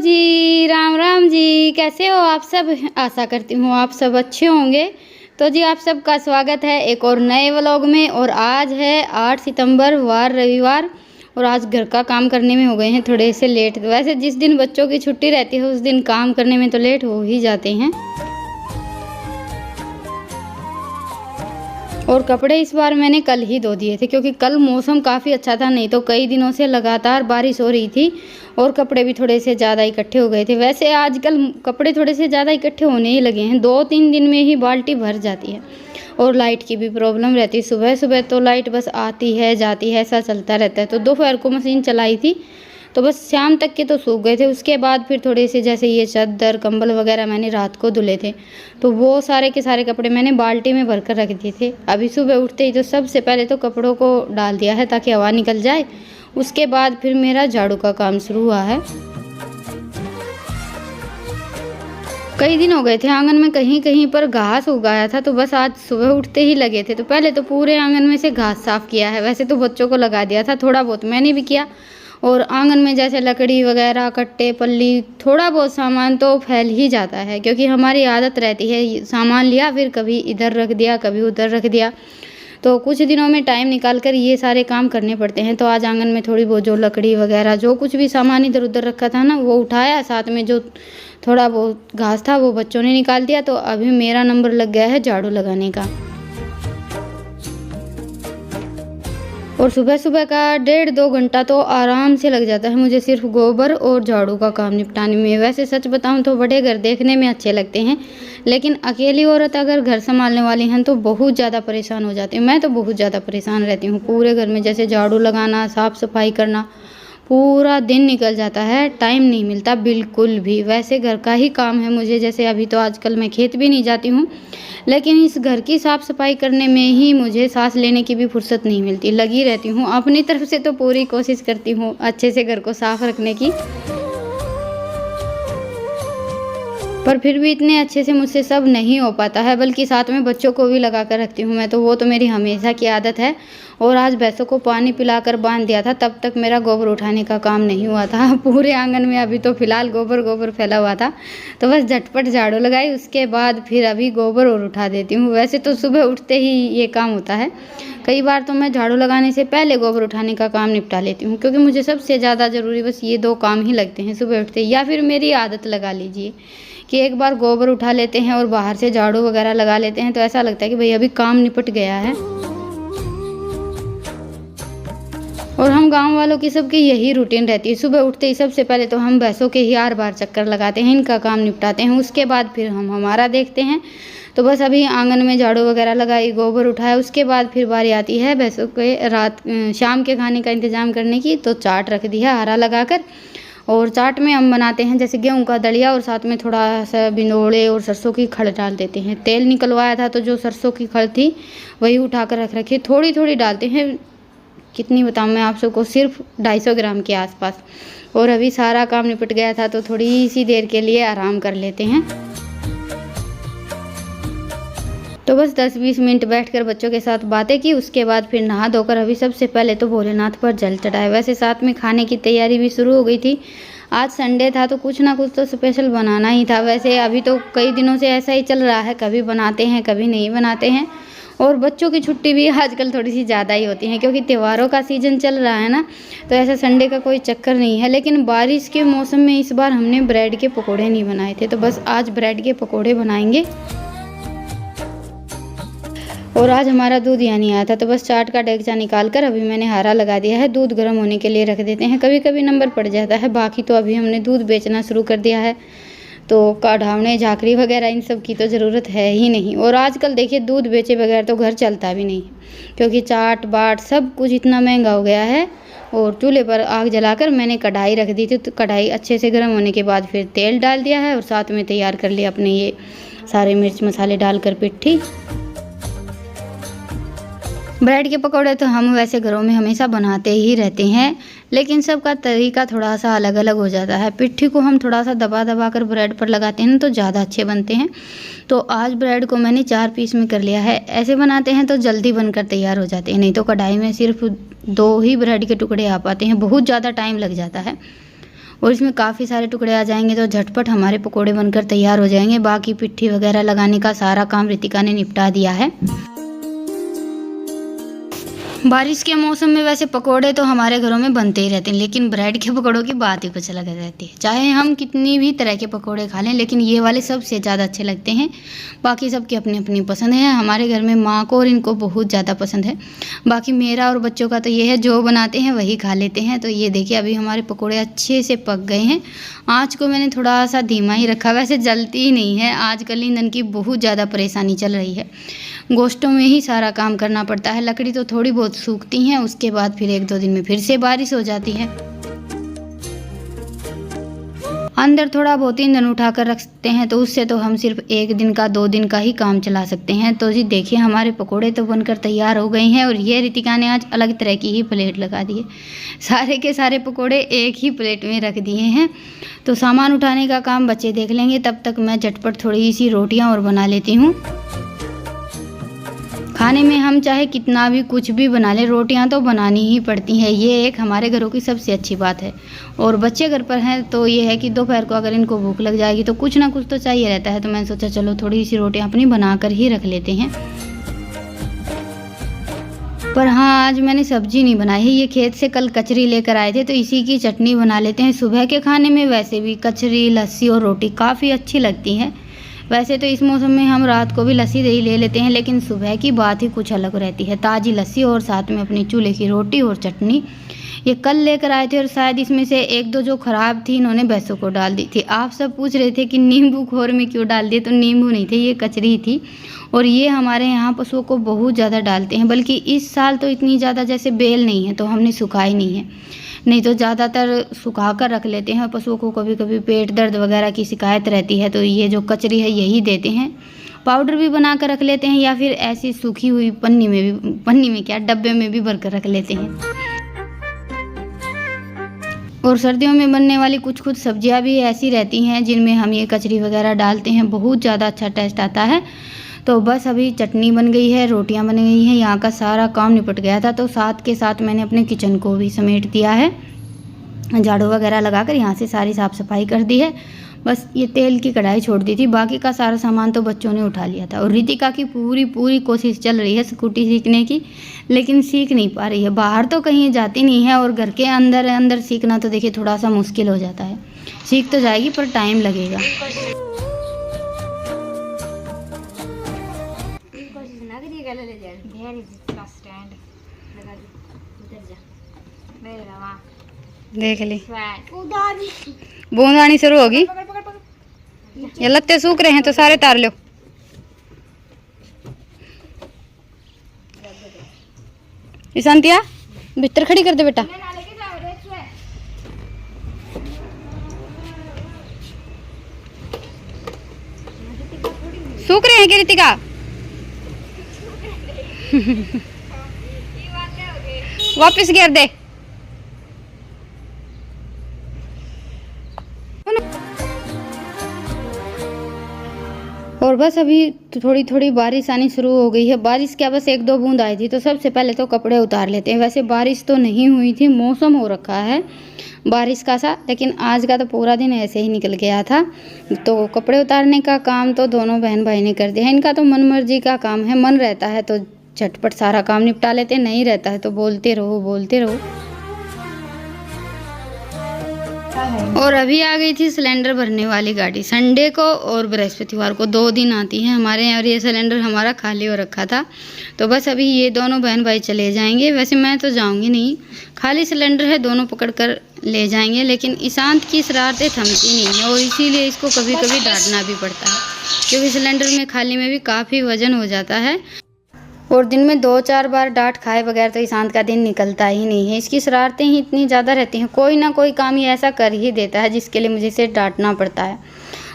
जी, राम राम जी। कैसे हो आप सब? आशा करती हूँ आप सब अच्छे होंगे। तो जी आप सबका स्वागत है एक और नए व्लॉग में। और आज है 8 सितंबर वार रविवार और आज घर का काम करने में हो गए हैं थोड़े से लेट। वैसे जिस दिन बच्चों की छुट्टी रहती है उस दिन काम करने में तो लेट हो ही जाते हैं। और कपड़े इस बार मैंने कल ही धो दिए थे क्योंकि कल मौसम काफ़ी अच्छा था, नहीं तो कई दिनों से लगातार बारिश हो रही थी और कपड़े भी थोड़े से ज़्यादा इकट्ठे हो गए थे। वैसे आजकल कपड़े थोड़े से ज़्यादा इकट्ठे होने ही लगे हैं, 2-3 दिन में ही बाल्टी भर जाती है। और लाइट की भी प्रॉब्लम रहती है, सुबह सुबह तो लाइट बस आती है जाती है, ऐसा चलता रहता है। तो दोपहर को मशीन चलाई थी तो बस शाम तक के तो सूख गए थे। उसके बाद फिर थोड़े से जैसे ये चादर कंबल वगैरह मैंने रात को धुले थे, तो वो सारे के सारे कपड़े मैंने बाल्टी में भर कर रख दिए थे। अभी सुबह उठते ही तो सबसे पहले तो कपड़ों को डाल दिया है ताकि हवा निकल जाए। उसके बाद फिर मेरा झाड़ू का काम शुरू हुआ है। कई दिन हो गए थे आंगन में कहीं कहीं पर घास उगाया था, तो बस आज सुबह उठते ही लगे थे। तो पहले तो पूरे आंगन में से घास साफ किया है। वैसे तो बच्चों को लगा दिया था, थोड़ा बहुत मैंने भी किया। और आंगन में जैसे लकड़ी वगैरह कट्टे पल्ली थोड़ा बहुत सामान तो फैल ही जाता है, क्योंकि हमारी आदत रहती है सामान लिया फिर कभी इधर रख दिया कभी उधर रख दिया। तो कुछ दिनों में टाइम निकाल कर ये सारे काम करने पड़ते हैं। तो आज आंगन में थोड़ी बहुत जो लकड़ी वगैरह जो कुछ भी सामान इधर उधर रखा था ना वो उठाया, साथ में जो थोड़ा बहुत घास था वो बच्चों ने निकाल दिया। तो अभी मेरा नंबर लग गया है झाड़ू लगाने का। और सुबह सुबह का 1.5-2 घंटा तो आराम से लग जाता है मुझे सिर्फ गोबर और झाड़ू का काम निपटाने में। वैसे सच बताऊं तो बड़े घर देखने में अच्छे लगते हैं, लेकिन अकेली औरत अगर घर संभालने वाली हैं तो बहुत ज़्यादा परेशान हो जाती हूँ। मैं तो बहुत ज़्यादा परेशान रहती हूँ। पूरे घर में जैसे झाड़ू लगाना, साफ़ सफाई करना, पूरा दिन निकल जाता है, टाइम नहीं मिलता बिल्कुल भी। वैसे घर का ही काम है मुझे, जैसे अभी तो आजकल मैं खेत भी नहीं जाती हूँ, लेकिन इस घर की साफ़ सफाई करने में ही मुझे सांस लेने की भी फुर्सत नहीं मिलती। लगी रहती हूँ अपनी तरफ से, तो पूरी कोशिश करती हूँ अच्छे से घर को साफ रखने की, पर फिर भी इतने अच्छे से मुझसे सब नहीं हो पाता है। बल्कि साथ में बच्चों को भी लगा कर रखती हूँ मैं, तो वो तो मेरी हमेशा की आदत है। और आज भैंसों को पानी पिलाकर बांध दिया था, तब तक मेरा गोबर उठाने का काम नहीं हुआ था। पूरे आंगन में अभी तो फिलहाल गोबर गोबर फैला हुआ था, तो बस झटपट झाड़ू लगाई, उसके बाद फिर अभी गोबर और उठा देती हूँ। वैसे तो सुबह उठते ही ये काम होता है। कई बार तो मैं झाड़ू लगाने से पहले गोबर उठाने का काम निपटा लेती हूँ, क्योंकि मुझे सबसे ज़्यादा ज़रूरी बस ये 2 काम ही लगते हैं सुबह उठते। या फिर मेरी आदत लगा लीजिए कि एक बार गोबर उठा लेते हैं और बाहर से झाड़ू वगैरह लगा लेते हैं, तो ऐसा लगता है कि भाई अभी काम निपट गया है। और हम गांव वालों की सबकी यही रूटीन रहती है। सुबह उठते ही सबसे पहले तो हम भैंसों के ही आर बार चक्कर लगाते हैं, इनका काम निपटाते हैं, उसके बाद फिर हम हमारा देखते हैं। तो बस अभी आंगन में झाड़ू वगैरह लगाई, गोबर उठाया, उसके बाद फिर बारी आती है भैंसों के शाम के खाने का इंतज़ाम करने की। तो चाट रख दिया हरा लगाकर, और चाट में हम बनाते हैं जैसे गेहूं का दलिया, और साथ में थोड़ा सा बिनोड़े और सरसों की खल डाल देते हैं। तेल निकलवाया था तो जो सरसों की खल थी वही उठाकर रख रखी, थोड़ी थोड़ी डालते हैं। कितनी बताऊं मैं आप सबको, सिर्फ 250 ग्राम के आसपास। और अभी सारा काम निपट गया था तो थोड़ी सी देर के लिए आराम कर लेते हैं। तो बस 10-20 मिनट बैठकर बच्चों के साथ बातें की, उसके बाद फिर नहा धोकर अभी सबसे पहले तो भोलेनाथ पर जल चढ़ाए। वैसे साथ में खाने की तैयारी भी शुरू हो गई थी। आज संडे था तो कुछ ना कुछ तो स्पेशल बनाना ही था। वैसे अभी तो कई दिनों से ऐसा ही चल रहा है, कभी बनाते हैं कभी नहीं बनाते हैं। और बच्चों की छुट्टी भी आजकल थोड़ी सी ज़्यादा ही होती है, क्योंकि त्योहारों का सीज़न चल रहा है ना, तो ऐसा संडे का कोई चक्कर नहीं है। लेकिन बारिश के मौसम में इस बार हमने ब्रेड के पकोड़े नहीं बनाए थे, तो बस आज ब्रेड के पकोड़े बनाएंगे। और आज हमारा दूध यहाँ नहीं आया था, तो बस चाट का डेगचा निकाल कर अभी मैंने हरा लगा दिया है। दूध गर्म होने के लिए रख देते हैं, कभी कभी नंबर पड़ जाता है। बाकी तो अभी हमने दूध बेचना शुरू कर दिया है, तो काढ़ावने झाकरी वगैरह इन सब की तो ज़रूरत है ही नहीं। और आजकल देखिए दूध बेचे बगैर तो घर चलता भी नहीं है, क्योंकि चाट बाट सब कुछ इतना महंगा हो गया है। और चूल्हे पर आग जलाकर मैंने कढ़ाई रख दी थी, तो कढ़ाई अच्छे से गर्म होने के बाद फिर तेल डाल दिया है, और साथ में तैयार कर लिया अपने ये सारे मिर्च मसाले डालकर पिट्ठी। ब्रेड के पकौड़े तो हम वैसे घरों में हमेशा बनाते ही रहते हैं, लेकिन सबका तरीका थोड़ा सा अलग अलग हो जाता है। पिट्ठी को हम थोड़ा सा दबा दबा कर ब्रेड पर लगाते हैं तो ज़्यादा अच्छे बनते हैं। तो आज ब्रेड को मैंने 4 पीस में कर लिया है। ऐसे बनाते हैं तो जल्दी बनकर तैयार हो जाते हैं, नहीं तो कढ़ाई में सिर्फ 2 ही ब्रेड के टुकड़े आ पाते हैं, बहुत ज़्यादा टाइम लग जाता है। और इसमें काफ़ी सारे टुकड़े आ जाएंगे तो झटपट हमारे पकोड़े बनकर तैयार हो जाएंगे। बाकी पिट्ठी वगैरह लगाने का सारा काम रितिका ने निपटा दिया है। बारिश के मौसम में वैसे पकोड़े तो हमारे घरों में बनते ही रहते हैं, लेकिन ब्रेड के पकोड़ों की बात ही कुछ अलग रहती है। चाहे हम कितनी भी तरह के पकोड़े खा लें, लेकिन ये वाले सबसे ज़्यादा अच्छे लगते हैं। बाकी सबकी अपनी अपनी पसंद है। हमारे घर में माँ को और इनको बहुत ज़्यादा पसंद है। बाकी मेरा और बच्चों का तो ये है, जो बनाते हैं वही खा लेते हैं। तो ये देखिए अभी हमारे पकोड़े अच्छे से पक गए हैं। आँच को मैंने थोड़ा सा धीमा ही रखा, वैसे जलती ही नहीं है। आजकल ईंधन की बहुत ज़्यादा परेशानी चल रही है। गोश्तों में ही सारा काम करना पड़ता है। लकड़ी तो थोड़ी बहुत सूखती हैं, उसके बाद फिर 1-2 दिन में फिर से बारिश हो जाती है। अंदर थोड़ा बहुत ईंधन उठा कर रख सकते हैं, तो उससे तो हम सिर्फ 1 दिन का 2 दिन का ही काम चला सकते हैं। तो जी देखिए हमारे पकोड़े तो बनकर तैयार हो गए हैं। और ये रितिका ने आज अलग तरह की ही प्लेट लगा दी है। सारे के सारे पकोड़े एक ही प्लेट में रख दिए हैं। तो सामान उठाने का काम बच्चे देख लेंगे, तब तक मैं झटपट थोड़ी सी रोटियाँ और बना लेती हूँ। खाने में हम चाहे कितना भी कुछ भी बना लें, रोटियां तो बनानी ही पड़ती हैं। ये एक हमारे घरों की सबसे अच्छी बात है। और बच्चे घर पर हैं तो ये है कि दोपहर को अगर इनको भूख लग जाएगी तो कुछ ना कुछ तो चाहिए रहता है। तो मैंने सोचा चलो थोड़ी सी रोटियां अपनी बना कर ही रख लेते हैं। पर हाँ, आज मैंने सब्जी नहीं बनाई है। ये खेत से कल कचरी लेकर आए थे, तो इसी की चटनी बना लेते हैं। सुबह के खाने में वैसे भी कचरी, लस्सी और रोटी काफ़ी अच्छी लगती है। वैसे तो इस मौसम में हम रात को भी लस्सी दही ले लेते हैं, लेकिन सुबह की बात ही कुछ अलग रहती है। ताज़ी लस्सी और साथ में अपनी चूल्हे की रोटी और चटनी। ये कल लेकर आए थे और शायद इसमें से 1-2 जो ख़राब थी इन्होंने भैंसों को डाल दी थी। आप सब पूछ रहे थे कि नींबू खोर में क्यों डाल दिए, तो नींबू नहीं थे, ये कचरी थी। और ये हमारे यहाँ पशुओं को बहुत ज़्यादा डालते हैं, बल्कि इस साल तो इतनी ज़्यादा जैसे बेल नहीं है तो हमने सुखाई नहीं है, नहीं तो ज़्यादातर सुखा कर रख लेते हैं। पशुओं को कभी कभी पेट दर्द वगैरह की शिकायत रहती है, तो ये जो कचरी है यही देते हैं। पाउडर भी बना कर रख लेते हैं, या फिर ऐसी सूखी हुई पन्नी में क्या डब्बे में भी भर कर रख लेते हैं। और सर्दियों में बनने वाली कुछ सब्जियां भी ऐसी रहती हैं जिनमें हम ये कचरी वगैरह डालते हैं, बहुत ज़्यादा अच्छा टेस्ट आता है। तो बस अभी चटनी बन गई है, रोटियां बन गई हैं, यहाँ का सारा काम निपट गया था। तो साथ के साथ मैंने अपने किचन को भी समेट दिया है, झाड़ू वगैरह लगाकर यहाँ से सारी साफ़ सफाई कर दी है। बस ये तेल की कढ़ाई छोड़ दी थी, बाकी का सारा सामान तो बच्चों ने उठा लिया था। और रितिका की पूरी कोशिश चल रही है स्कूटी सीखने की, लेकिन सीख नहीं पा रही है। बाहर तो कहीं जाती नहीं है, और घर के अंदर सीखना तो देखिए थोड़ा सा मुश्किल हो जाता है। सीख तो जाएगी पर टाइम लगेगा। देख ली बूंद आनी शुरू होगी। ये लत्ते सूख रहे हैं तो सारे तार लो। ईशांतिया भीतर खड़ी कर दे बेटा। सूख रहे हैं क्या रितिका? वापस गिर दे। और बस अभी थोड़ी बारिश आनी शुरू हो गई है। बारिश क्या बस 1-2 बूंद आई थी, तो सबसे पहले तो कपड़े उतार लेते हैं। वैसे बारिश तो नहीं हुई थी, मौसम हो रखा है बारिश का सा, लेकिन आज का तो पूरा दिन ऐसे ही निकल गया था। तो कपड़े उतारने का काम तो दोनों बहन भाई ने कर दिया है। इनका तो मन मर्जी का काम है, मन रहता है तो झटपट सारा काम निपटा लेते, नहीं रहता है तो बोलते रहो। और अभी आ गई थी सिलेंडर भरने वाली गाड़ी। संडे को और बृहस्पतिवार को 2 दिन आती है हमारे यहाँ, और ये सिलेंडर हमारा खाली हो रखा था। तो बस अभी ये दोनों बहन भाई चले जाएंगे। वैसे मैं तो जाऊंगी नहीं, खाली सिलेंडर है, दोनों पकड़ कर ले जाएंगे। लेकिन ईशांत की शरारतें थमती नहीं है, और इसीलिए इसको कभी कभी डांटना भी पड़ता है, क्योंकि सिलेंडर में खाली में भी काफ़ी वजन हो जाता है। और दिन में 2-4 बार डांट खाए बगैर तो ईशांत का दिन निकलता ही नहीं है। इसकी शरारतें ही इतनी ज़्यादा रहती हैं, कोई ना कोई काम ये ऐसा कर ही देता है जिसके लिए मुझे इसे डांटना पड़ता है।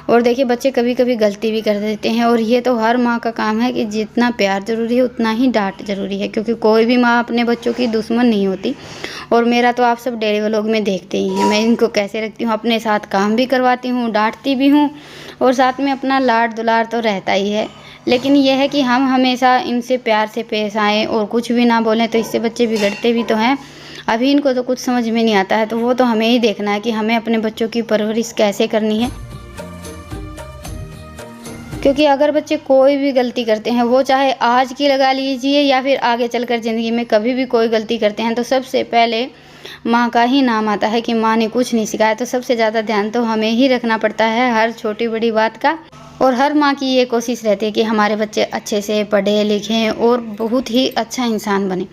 और देखिए बच्चे कभी कभी गलती भी कर देते हैं, और ये तो हर माँ का काम है कि जितना प्यार ज़रूरी है उतना ही डांट ज़रूरी है, क्योंकि कोई भी माँ अपने बच्चों की दुश्मन नहीं होती। और मेरा तो आप सब डेली व्लॉग में देखते ही हैं मैं इनको कैसे रखती हूँ, अपने साथ काम भी करवाती हूँ, डांटती भी हूँ, और साथ में अपना लाड दुलार तो रहता ही है। लेकिन यह है कि हम हमेशा इनसे प्यार से पेश आएँ और कुछ भी ना बोलें, तो इससे बच्चे बिगड़ते भी तो हैं। अभी इनको तो कुछ समझ में नहीं आता है, तो वो तो हमें ही देखना है कि हमें अपने बच्चों की परवरिश कैसे करनी है। क्योंकि अगर बच्चे कोई भी गलती करते हैं, वो चाहे आज की लगा लीजिए या फिर आगे चलकर ज़िंदगी में कभी भी कोई गलती करते हैं, तो सबसे पहले माँ का ही नाम आता है कि माँ ने कुछ नहीं सिखाया। तो सबसे ज़्यादा ध्यान तो हमें ही रखना पड़ता है हर छोटी बड़ी बात का। और हर माँ की ये कोशिश रहती है कि हमारे बच्चे अच्छे से पढ़े लिखें और बहुत ही अच्छा इंसान बने।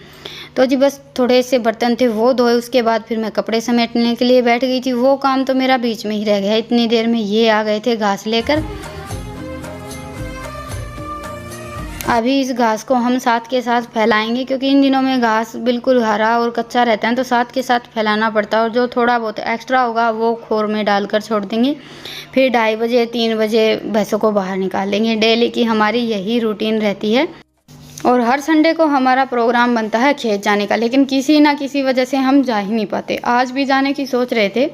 तो जी बस थोड़े से बर्तन थे वो धोए, उसके बाद फिर मैं कपड़े समेटने के लिए बैठ गई थी। वो काम तो मेरा बीच में ही रह गया। इतनी देर में ये आ गए थे घास लेकर। अभी इस घास को हम साथ के साथ फैलाएंगे, क्योंकि इन दिनों में घास बिल्कुल हरा और कच्चा रहता है, तो साथ के साथ फैलाना पड़ता है। और जो थोड़ा बहुत एक्स्ट्रा होगा वो खोर में डालकर छोड़ देंगे। फिर 2:30 बजे 3 बजे भैंसों को बाहर निकाल देंगे। डेली की हमारी यही रूटीन रहती है। और हर संडे को हमारा प्रोग्राम बनता है खेत जाने का, लेकिन किसी ना किसी वजह से हम जा ही नहीं पाते। आज भी जाने की सोच रहे थे,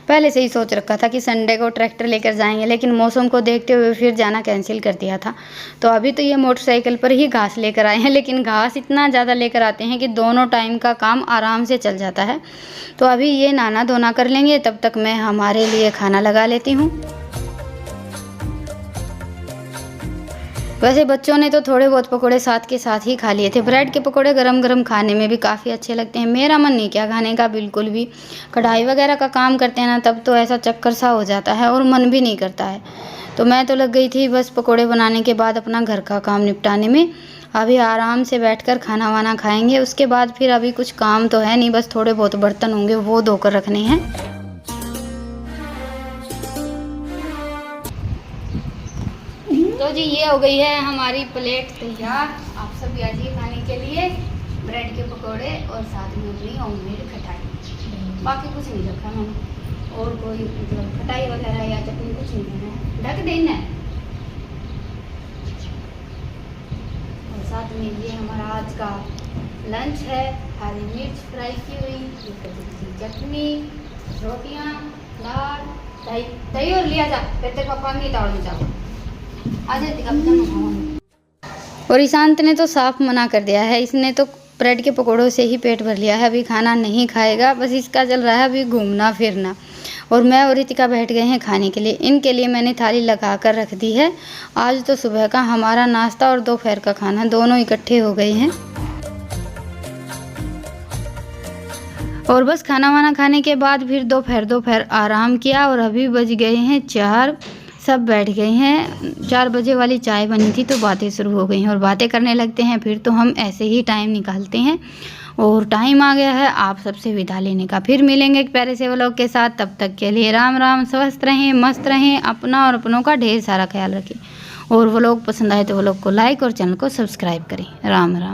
पहले से ही सोच रखा था कि संडे को ट्रैक्टर लेकर जाएंगे, लेकिन मौसम को देखते हुए फिर जाना कैंसिल कर दिया था। तो अभी तो ये मोटरसाइकिल पर ही घास लेकर आए हैं, लेकिन घास इतना ज़्यादा लेकर आते हैं कि दोनों टाइम का काम आराम से चल जाता है। तो अभी ये नहाना धोना कर लेंगे, तब तक मैं हमारे लिए खाना लगा लेती हूँ। वैसे बच्चों ने तो थोड़े बहुत पकोड़े साथ के साथ ही खा लिए थे। ब्रेड के पकोड़े गरम गरम खाने में भी काफ़ी अच्छे लगते हैं। मेरा मन नहीं किया खाने का बिल्कुल भी। कढ़ाई वगैरह का काम करते हैं ना, तब तो ऐसा चक्कर सा हो जाता है और मन भी नहीं करता है। तो मैं तो लग गई थी बस पकोड़े बनाने के बाद अपना घर का काम निपटाने में। अभी आराम से बैठकर खाना वाना खाएंगे, उसके बाद फिर अभी कुछ काम तो है नहीं, बस थोड़े बहुत बर्तन होंगे वो धोकर रखने हैं। तो जी ये हो गई है हमारी प्लेट तैयार। आप सब भी आ जाइए खाने के लिए। ब्रेड के पकोड़े और साथ में अपनी होममेड खटाई। बाकी कुछ नहीं रखा मैंने, और कोई मतलब खटाई वगैरह या चटनी कुछ नहीं देना है, ढक देना है। और साथ में ये हमारा आज का लंच है, हरी मिर्च फ्राई की हुई, चटनी, रोटियाँ, दाल, दही और लिया जा। फिर तेरे पापा नहीं दौड़ने जाओ। और ईशांत ने तो साफ मना कर दिया है, इसने तो ब्रेड के पकोड़ों से ही पेट भर लिया है, अभी खाना नहीं खाएगा। बस इसका चल रहा है अभी घूमना फिरना। और मैं और रितिका बैठ गए हैं खाने के लिए। इनके लिए मैंने थाली लगा कर रख दी है। आज तो सुबह का हमारा नाश्ता और दोपहर का खाना दोनों इकट्ठे हो गए हैं। और बस खाना वाना खाने के बाद फिर दोपहर आराम किया। और अभी बज गए हैं 4, सब बैठ गए हैं। 4 बजे वाली चाय बनी थी तो बातें शुरू हो गई हैं और बातें करने लगते हैं। फिर तो हम ऐसे ही टाइम निकालते हैं। और टाइम आ गया है आप सबसे विदा लेने का। फिर मिलेंगे एक प्यारे से व्लॉग के साथ। तब तक के लिए राम राम। स्वस्थ रहें, मस्त रहें, अपना और अपनों का ढेर सारा ख्याल रखें। और व्लॉग पसंद आए तो व्लॉग को लाइक और चैनल को सब्सक्राइब करें। राम राम।